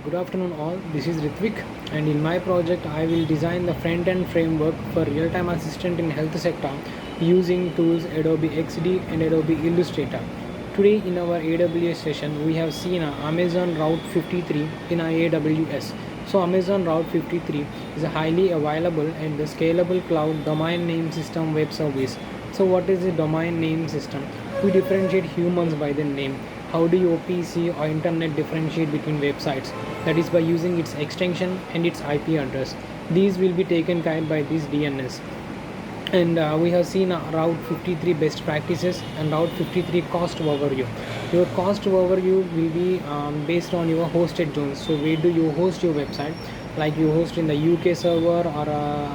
Good afternoon all, this is Ritvik, and in my project I will design the front-end framework for real-time assistant in health sector using tools Adobe XD and Adobe Illustrator. Today in our AWS session we have seen Amazon Route 53 in our AWS. So Amazon Route 53 is a highly available and the scalable cloud domain name system web service. So what is the domain name system? We differentiate humans by the name. How do your PC or internet differentiate between websites? That is by using its extension and its IP address. These will be taken care by this DNS. And we have seen Route 53 best practices and Route 53 cost overview. Your cost overview will be based on your hosted zones. So where do you host your website? Like you host in the UK server or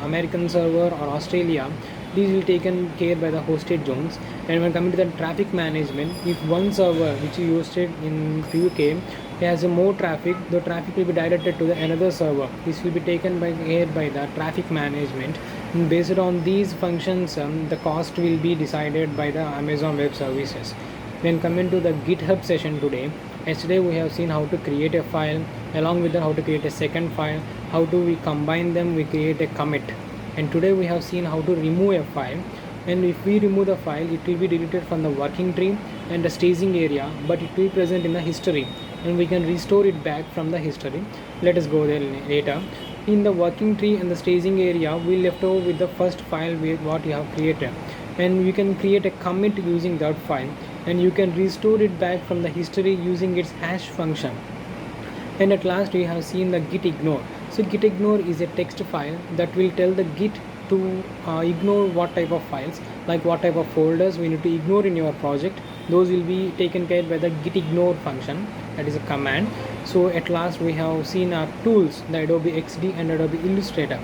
American server or Australia. These will taken care by the hosted zones. And when coming to the traffic management, if one server which you hosted in UK has more traffic, the traffic will be directed to the another server. This will be taken by care by the traffic management. And based on these functions, the cost will be decided by the Amazon Web Services. When coming to the GitHub session today, yesterday we have seen how to create a file, along with that how to create a second file, how do we combine them, we create a commit. And today we have seen how to remove a file, and if we remove the file it will be deleted from the working tree and the staging area, but it will be present in the history and we can restore it back from the history. Let us go there later. In the working tree and the staging area we left over with the first file with what you have created, and you can create a commit using that file, and you can restore it back from the history using its hash function. And at last we have seen the git ignore. So git ignore is a text file that will tell the git to ignore what type of files, like what type of folders we need to ignore in your project. Those will be taken care by the git ignore function, that is a command. So at last we have seen our tools, the Adobe XD and Adobe Illustrator.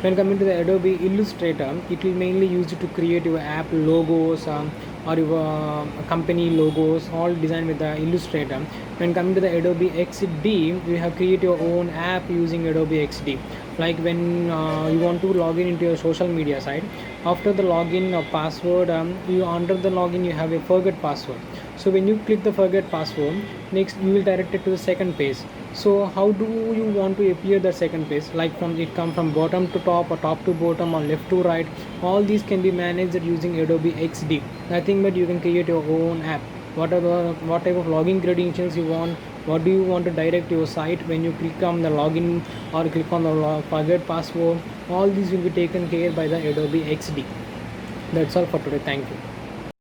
When coming to the Adobe Illustrator, it will mainly used to create your app logos or your company logos, all designed with the Illustrator. When coming to the Adobe XD, you have create your own app using Adobe XD. Like when you want to log in into your social media site, after the login or password, you under the login you have a forget password. So when you click the forget password, next you will direct it to the second page. So how do you want to appear the second page? Like from it come from bottom to top or top to bottom or left to right. All these can be managed using Adobe XD. Nothing but you can create your own app. What type of login credentials you want? What do you want to direct your site when you click on the login or click on the forget password? All these will be taken care by the Adobe XD. That's all for today. Thank you.